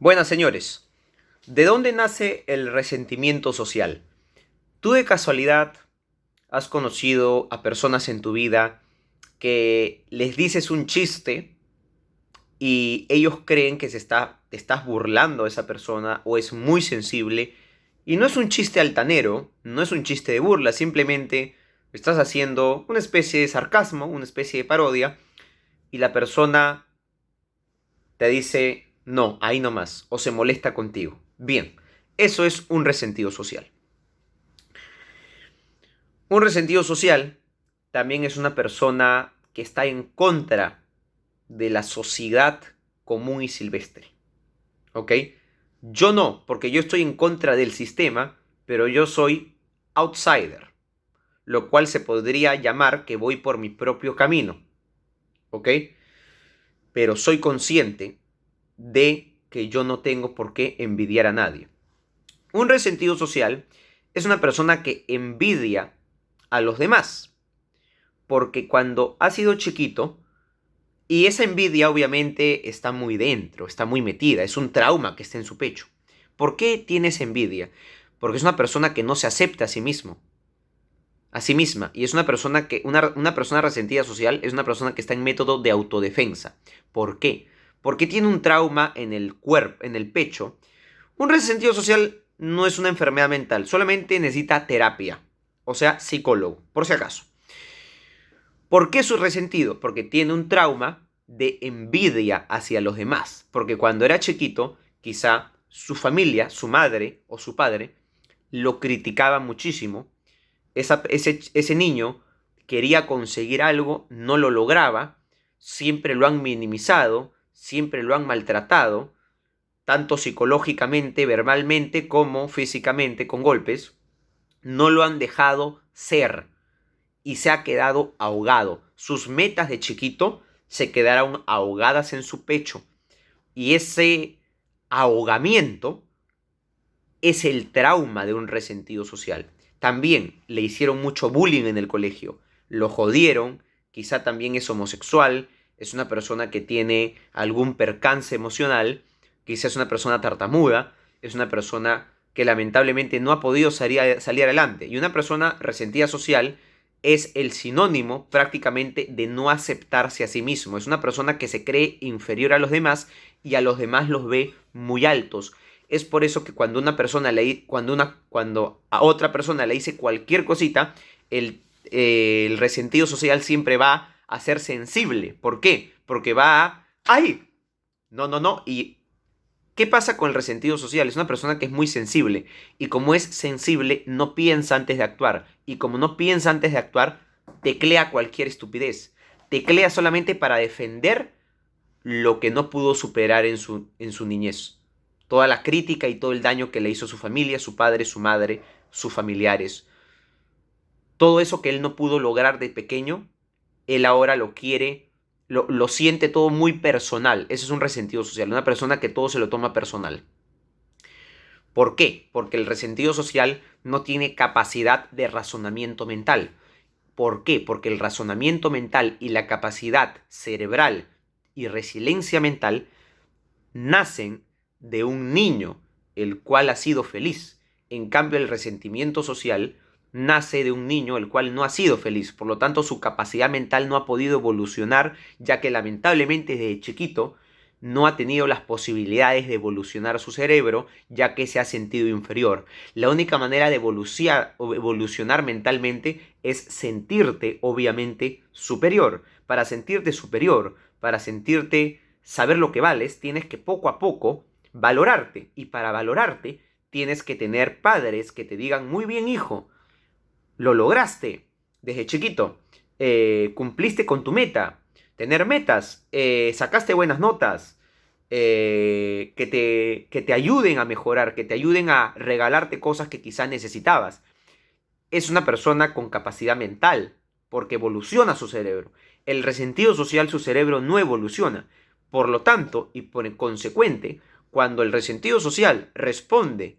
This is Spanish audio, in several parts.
Buenas, señores. ¿De dónde nace el resentimiento social? ¿Tú de casualidad has conocido a personas en tu vida que les dices un chiste y ellos creen que te estás burlando a esa persona o es muy sensible? Y no es un chiste altanero, no es un chiste de burla, simplemente estás haciendo una especie de sarcasmo, una especie de parodia, y la persona te dice, no, ahí no más, o se molesta contigo. Bien, eso es un resentido social. Un resentido social también es una persona que está en contra de la sociedad común y silvestre. ¿Ok? Yo no, porque yo estoy en contra del sistema, pero yo soy outsider, lo cual se podría llamar que voy por mi propio camino. ¿Ok? Pero soy consciente de que yo no tengo por qué envidiar a nadie. Un resentido social es una persona que envidia a los demás, porque cuando ha sido chiquito, y esa envidia obviamente está muy dentro, está muy metida, es un trauma que está en su pecho. ¿Por qué tienes envidia? Porque es una persona que no se acepta a sí mismo, a sí misma, y es una persona resentida social es una persona que está en método de autodefensa. ¿Por qué? Porque tiene un trauma en el cuerpo, en el pecho. Un resentido social no es una enfermedad mental, solamente necesita terapia, o sea, psicólogo, por si acaso. ¿Por qué su resentido? Porque tiene un trauma de envidia hacia los demás, porque cuando era chiquito, quizá su familia, su madre o su padre, lo criticaba muchísimo. Ese niño quería conseguir algo, no lo lograba, siempre lo han minimizado, siempre lo han maltratado, tanto psicológicamente, verbalmente, como físicamente, con golpes, no lo han dejado ser y se ha quedado ahogado. Sus metas de chiquito se quedaron ahogadas en su pecho y ese ahogamiento es el trauma de un resentido social. También le hicieron mucho bullying en el colegio, lo jodieron, quizá también es homosexual, es una persona que tiene algún percance emocional, quizá es una persona tartamuda, es una persona que lamentablemente no ha podido salir adelante. Y una persona resentida social es el sinónimo prácticamente de no aceptarse a sí mismo. Es una persona que se cree inferior a los demás y a los demás los ve muy altos. Es por eso que cuando a otra persona le dice cualquier cosita, el resentido social siempre va a ser sensible. ¿Por qué? Porque va a... ¡Ay! No, no, no. ¿Y qué pasa con el resentido social? Es una persona que es muy sensible. Y como es sensible, no piensa antes de actuar. Y como no piensa antes de actuar, teclea cualquier estupidez. Teclea solamente para defender lo que no pudo superar en su niñez. Toda la crítica y todo el daño que le hizo su familia, su padre, su madre, sus familiares. Todo eso que él no pudo lograr de pequeño, él ahora lo quiere, lo siente todo muy personal. Ese es un resentido social, una persona que todo se lo toma personal. ¿Por qué? Porque el resentido social no tiene capacidad de razonamiento mental. ¿Por qué? Porque el razonamiento mental y la capacidad cerebral y resiliencia mental nacen de un niño el cual ha sido feliz. En cambio, el resentimiento social nace de un niño el cual no ha sido feliz. Por lo tanto, su capacidad mental no ha podido evolucionar, ya que lamentablemente desde chiquito no ha tenido las posibilidades de evolucionar su cerebro, ya que se ha sentido inferior. La única manera de evolucionar mentalmente es sentirte, obviamente, superior. Para sentirte superior, para sentirte saber lo que vales, tienes que poco a poco valorarte. Y para valorarte, tienes que tener padres que te digan, muy bien, hijo, lo lograste desde chiquito, cumpliste con tu meta, tener metas, sacaste buenas notas, que te ayuden a mejorar, que te ayuden a regalarte cosas que quizás necesitabas. Es una persona con capacidad mental, porque evoluciona su cerebro. El resentido social, su cerebro no evoluciona. Por lo tanto, y por consecuente, cuando el resentido social responde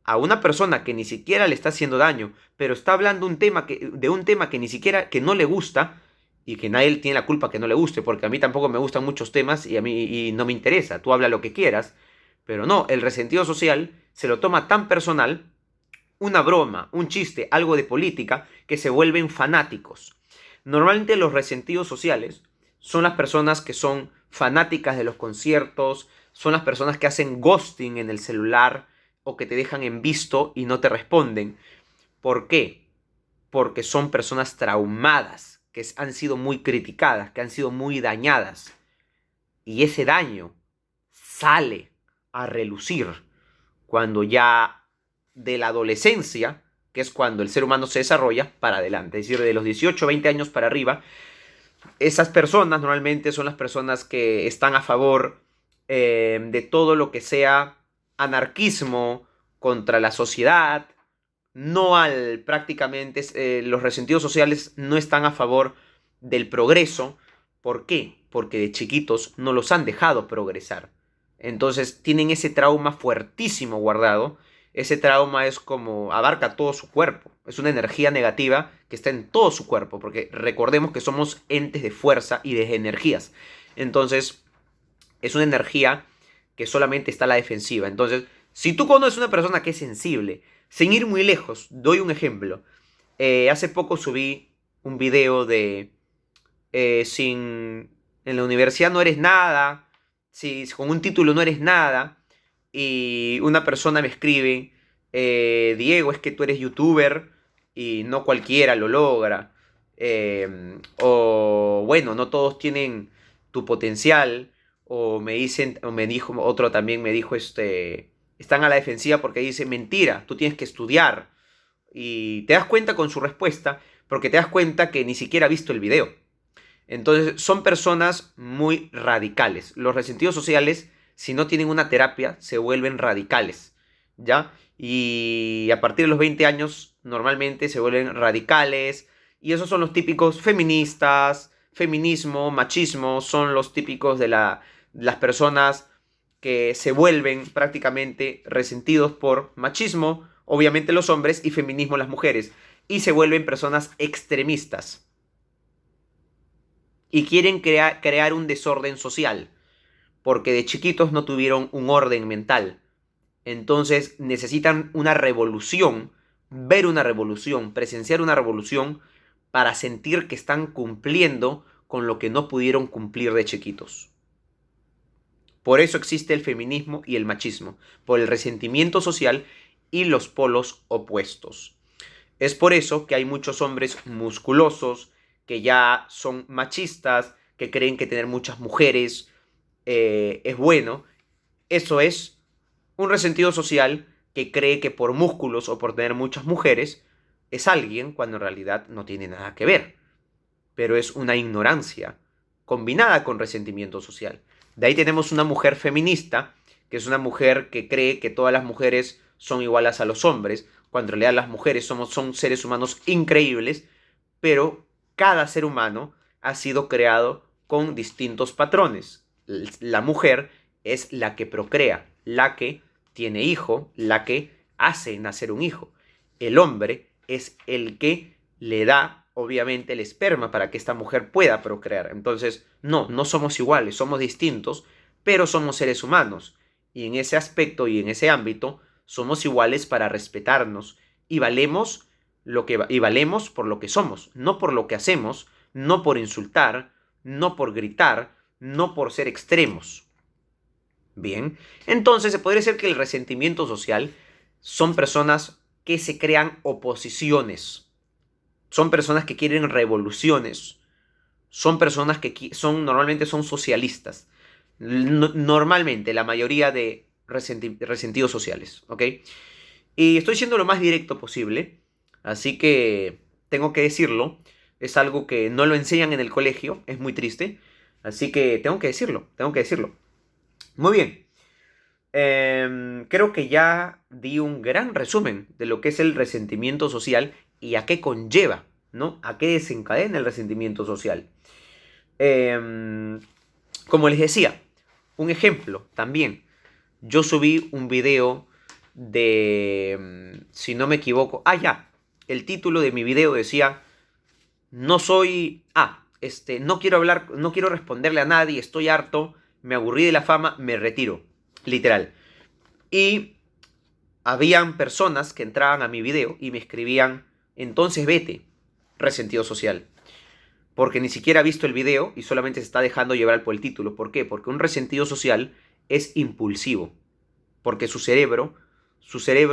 a una persona que ni siquiera le está haciendo daño, pero está hablando de un tema que ni siquiera que no le gusta, y que nadie tiene la culpa que no le guste, porque a mí tampoco me gustan muchos temas y a mí no me interesa. Tú habla lo que quieras, Pero no, el resentido social se lo toma tan personal, una broma, un chiste, algo de política, que se vuelven fanáticos. Normalmente los resentidos sociales son las personas que son fanáticas de los conciertos, son las personas que hacen ghosting en el celular o que te dejan en visto y no te responden. ¿Por qué? Porque son personas traumadas, que han sido muy criticadas, que han sido muy dañadas. Y ese daño sale a relucir cuando ya de la adolescencia, que es cuando el ser humano se desarrolla, para adelante. Es decir, de los 18 20 años para arriba, esas personas normalmente son las personas que están a favor de todo lo que sea anarquismo contra la sociedad, no al prácticamente, los resentidos sociales no están a favor del progreso. ¿Por qué? Porque de chiquitos no los han dejado progresar. Entonces tienen ese trauma fuertísimo guardado. Ese trauma es como abarca todo su cuerpo. Es una energía negativa que está en todo su cuerpo, porque recordemos que somos entes de fuerza y de energías. Entonces es una energía que solamente está a la defensiva. Entonces, si tú conoces una persona que es sensible, sin ir muy lejos, doy un ejemplo. Hace poco subí un video de sin en la universidad no eres nada, si con un título no eres nada, y una persona me escribe, Diego, es que tú eres youtuber y no cualquiera lo logra, o bueno, no todos tienen tu potencial, o me dicen, o me dijo, otro también me dijo, están a la defensiva porque dice, mentira, tú tienes que estudiar, y te das cuenta con su respuesta, porque te das cuenta que ni siquiera ha visto el video. Entonces, son personas muy radicales. Los resentidos sociales, si no tienen una terapia, se vuelven radicales, ¿ya? Y a partir de los 20 años, normalmente se vuelven radicales. Y esos son los típicos feministas, feminismo, machismo, son los típicos de las personas que se vuelven prácticamente resentidos por machismo, obviamente los hombres, y feminismo las mujeres. Y se vuelven personas extremistas y quieren crear un desorden social, porque de chiquitos no tuvieron un orden mental. Entonces necesitan una revolución, ver una revolución, presenciar una revolución para sentir que están cumpliendo con lo que no pudieron cumplir de chiquitos. Por eso existe el feminismo y el machismo, por el resentimiento social y los polos opuestos. Es por eso que hay muchos hombres musculosos que ya son machistas, que creen que tener muchas mujeres es bueno. Eso es un resentido social que cree que por músculos o por tener muchas mujeres es alguien cuando en realidad no tiene nada que ver. Pero es una ignorancia combinada con resentimiento social. De ahí tenemos una mujer feminista, que es una mujer que cree que todas las mujeres son iguales a los hombres, cuando en realidad las mujeres son seres humanos increíbles, pero cada ser humano ha sido creado con distintos patrones. La mujer es la que procrea, la que tiene hijo, la que hace nacer un hijo. El hombre es el que le da, obviamente, el esperma para que esta mujer pueda procrear. Entonces, no somos iguales, somos distintos, pero somos seres humanos. Y en ese aspecto y en ese ámbito, somos iguales para respetarnos y valemos por lo que somos, no por lo que hacemos, no por insultar, no por gritar, no por ser extremos. Bien, entonces se podría decir que el resentimiento social son personas que se crean oposiciones, son personas que quieren revoluciones, son personas que normalmente son socialistas, normalmente la mayoría de resentidos sociales, ¿ok? Y estoy siendo lo más directo posible, así que tengo que decirlo, es algo que no lo enseñan en el colegio, es muy triste, así que tengo que decirlo, tengo que decirlo. Muy bien. Creo que ya di un gran resumen de lo que es el resentimiento social y a qué conlleva, ¿no? A qué desencadena el resentimiento social. Como les decía, un ejemplo también. Yo subí un video de, si no me equivoco, ya, el título de mi video decía, no quiero hablar, no quiero responderle a nadie, estoy harto, me aburrí de la fama, me retiro. Literal. Y habían personas que entraban a mi video y me escribían, entonces vete, resentido social. Porque ni siquiera ha visto el video y solamente se está dejando llevar por el título. ¿Por qué? Porque un resentido social es impulsivo. Porque su cerebro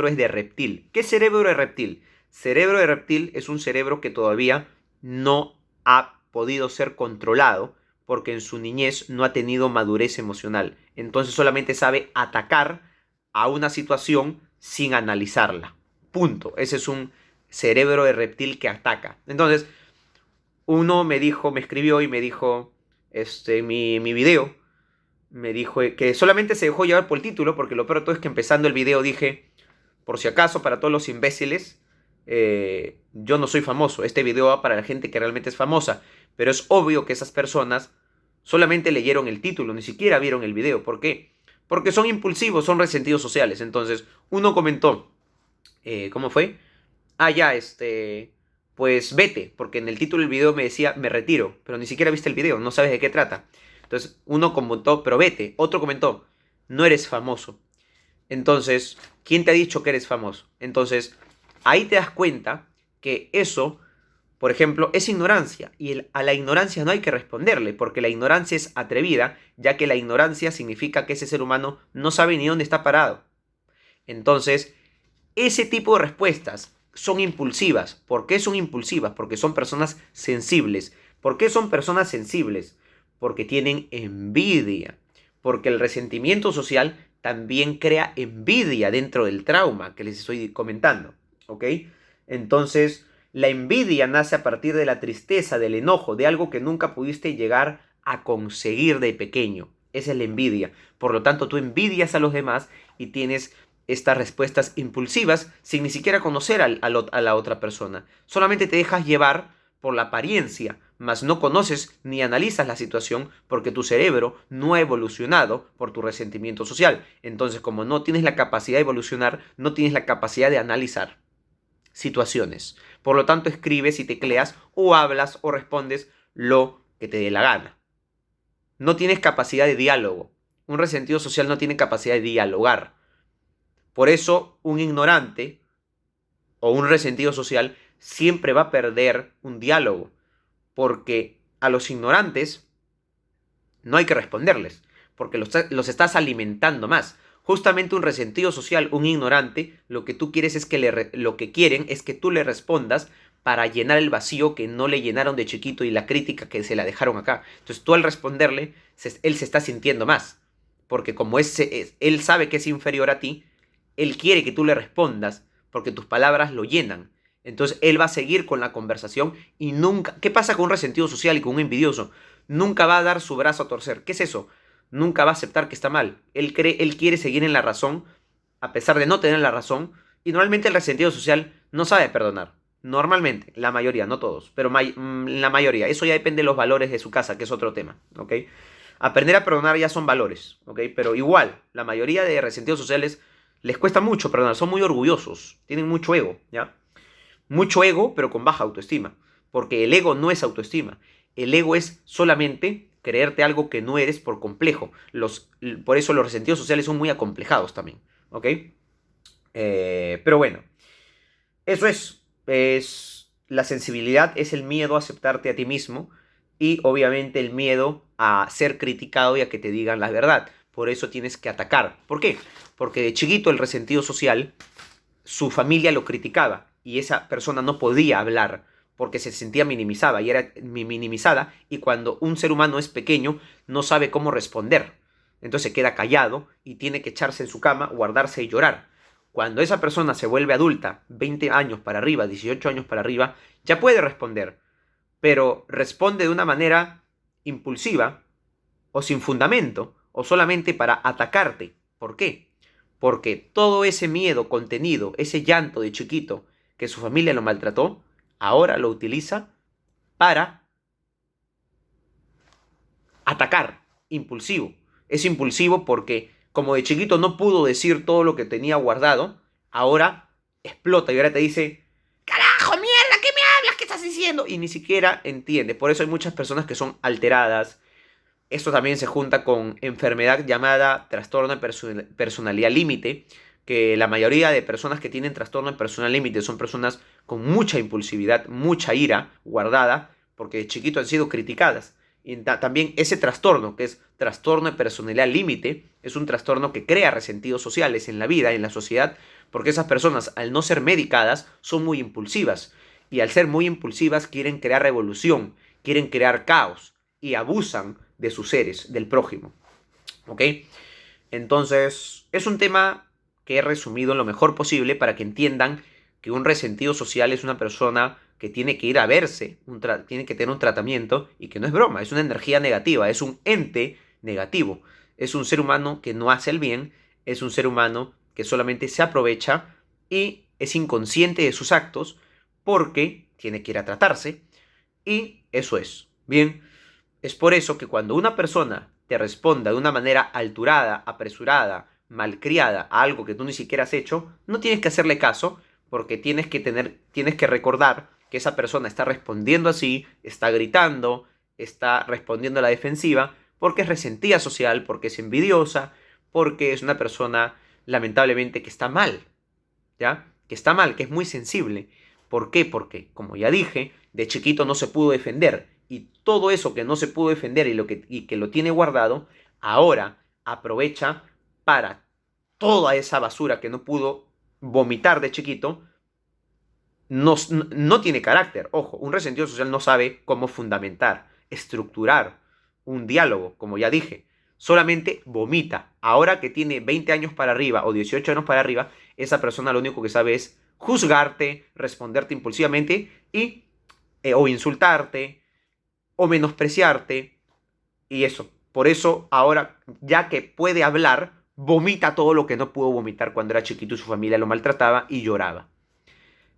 es de reptil. ¿Qué cerebro de reptil? Cerebro de reptil es un cerebro que todavía no ha podido ser controlado porque en su niñez no ha tenido madurez emocional. Entonces solamente sabe atacar a una situación sin analizarla. Punto. Ese es un cerebro de reptil que ataca. Entonces, uno me escribió y me dijo, mi video, me dijo que solamente se dejó llevar por el título, porque lo peor de todo es que empezando el video dije, por si acaso, para todos los imbéciles, yo no soy famoso, este video va para la gente que realmente es famosa, pero es obvio que esas personas solamente leyeron el título, ni siquiera vieron el video. ¿Por qué? Porque son impulsivos, son resentidos sociales. Entonces, uno comentó, ¿cómo fue? Ah, ya, pues vete, porque en el título del video me decía, me retiro, pero ni siquiera viste el video, no sabes de qué trata. Entonces, uno comentó, pero vete. Otro comentó, no eres famoso. Entonces, ¿quién te ha dicho que eres famoso? Entonces, ahí te das cuenta que eso, por ejemplo, es ignorancia. Y a la ignorancia no hay que responderle, porque la ignorancia es atrevida, ya que la ignorancia significa que ese ser humano no sabe ni dónde está parado. Entonces, ese tipo de respuestas son impulsivas. ¿Por qué son impulsivas? Porque son personas sensibles. ¿Por qué son personas sensibles? Porque tienen envidia. Porque el resentimiento social también crea envidia dentro del trauma que les estoy comentando. ¿Ok? Entonces, la envidia nace a partir de la tristeza, del enojo, de algo que nunca pudiste llegar a conseguir de pequeño. Esa es la envidia. Por lo tanto, tú envidias a los demás y tienes estas respuestas impulsivas sin ni siquiera conocer a la otra persona. Solamente te dejas llevar por la apariencia, mas no conoces ni analizas la situación porque tu cerebro no ha evolucionado por tu resentimiento social. Entonces, como no tienes la capacidad de evolucionar, no tienes la capacidad de analizar situaciones. Por lo tanto, escribes y tecleas o hablas o respondes lo que te dé la gana. No tienes capacidad de diálogo. Un resentido social no tiene capacidad de dialogar. Por eso, un ignorante o un resentido social siempre va a perder un diálogo, porque a los ignorantes no hay que responderles, porque los estás alimentando más. Justamente un resentido social, un ignorante, lo que tú quieres es que lo que quieren es que tú le respondas para llenar el vacío que no le llenaron de chiquito y la crítica que se la dejaron acá. Entonces tú al responderle, él se está sintiendo más, porque como él sabe que es inferior a ti, él quiere que tú le respondas porque tus palabras lo llenan. Entonces él va a seguir con la conversación y nunca... ¿Qué pasa con un resentido social y con un envidioso? Nunca va a dar su brazo a torcer. ¿Qué es eso? Nunca va a aceptar que está mal. Él quiere seguir en la razón a pesar de no tener la razón. Y normalmente el resentido social no sabe perdonar. Normalmente, la mayoría, no todos, pero la mayoría. Eso ya depende de los valores de su casa, que es otro tema, ¿ok? Aprender a perdonar ya son valores, ¿ok? Pero igual, la mayoría de resentidos sociales les cuesta mucho perdonar, son muy orgullosos, tienen mucho ego, ¿ya? Mucho ego, pero con baja autoestima. Porque el ego no es autoestima. El ego es solamente creerte algo que no eres por complejo. Por eso los resentidos sociales son muy acomplejados también, ¿ok? Pero bueno, eso es la sensibilidad, es el miedo a aceptarte a ti mismo y obviamente el miedo a ser criticado y a que te digan la verdad. Por eso tienes que atacar. ¿Por qué? Porque de chiquito el resentido social, su familia lo criticaba y esa persona no podía hablar porque se sentía minimizada y cuando un ser humano es pequeño no sabe cómo responder. Entonces se queda callado y tiene que echarse en su cama, guardarse y llorar. Cuando esa persona se vuelve adulta, 20 años para arriba, 18 años para arriba, ya puede responder, pero responde de una manera impulsiva o sin fundamento o solamente para atacarte. ¿Por qué? Porque todo ese miedo contenido, ese llanto de chiquito que su familia lo maltrató, ahora lo utiliza para atacar, impulsivo. Es impulsivo porque como de chiquito no pudo decir todo lo que tenía guardado, ahora explota y ahora te dice, carajo, mierda, ¿qué me hablas? ¿Qué estás diciendo? Y ni siquiera entiende. Por eso hay muchas personas que son alteradas, Esto también se junta con enfermedad llamada trastorno de personalidad límite, que la mayoría de personas que tienen trastorno de personalidad límite son personas con mucha impulsividad, mucha ira guardada, porque de chiquito han sido criticadas. Y también ese trastorno, que es trastorno de personalidad límite, es un trastorno que crea resentidos sociales en la vida, en la sociedad, porque esas personas, al no ser medicadas, son muy impulsivas. Y al ser muy impulsivas, quieren crear revolución, quieren crear caos y abusan de sus seres, del prójimo. ¿Ok? Entonces, es un tema que he resumido en lo mejor posible para que entiendan que un resentido social es una persona que tiene que ir a verse, tiene que tener un tratamiento y que no es broma, es una energía negativa, es un ente negativo, es un ser humano que no hace el bien, es un ser humano que solamente se aprovecha y es inconsciente de sus actos porque tiene que ir a tratarse y eso es. Bien, es por eso que cuando una persona te responda de una manera alturada, apresurada, malcriada a algo que tú ni siquiera has hecho, no tienes que hacerle caso porque tienes que recordar que esa persona está respondiendo así, está gritando, está respondiendo a la defensiva porque es resentida social, porque es envidiosa, porque es una persona lamentablemente que está mal, ¿ya? Que está mal, que es muy sensible. ¿Por qué? Porque, como ya dije, de chiquito no se pudo defender. Y todo eso que no se pudo defender y que lo tiene guardado, ahora aprovecha para toda esa basura que no pudo vomitar de chiquito. No tiene carácter. Ojo, un resentido social no sabe cómo fundamentar, estructurar un diálogo, como ya dije. Solamente vomita. Ahora que tiene 20 años para arriba o 18 años para arriba, esa persona lo único que sabe es juzgarte, responderte impulsivamente y o insultarte o menospreciarte y eso. Por eso ahora, ya que puede hablar, vomita todo lo que no pudo vomitar cuando era chiquito y su familia lo maltrataba y lloraba.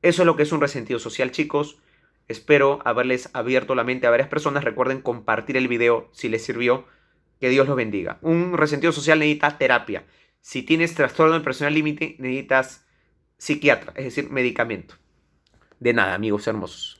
Eso es lo que es un resentido social, chicos. Espero haberles abierto la mente a varias personas. Recuerden compartir el video si les sirvió. Que Dios los bendiga. Un resentido social necesita terapia. Si tienes trastorno de personalidad límite, necesitas psiquiatra, es decir, medicamento. De nada, amigos hermosos.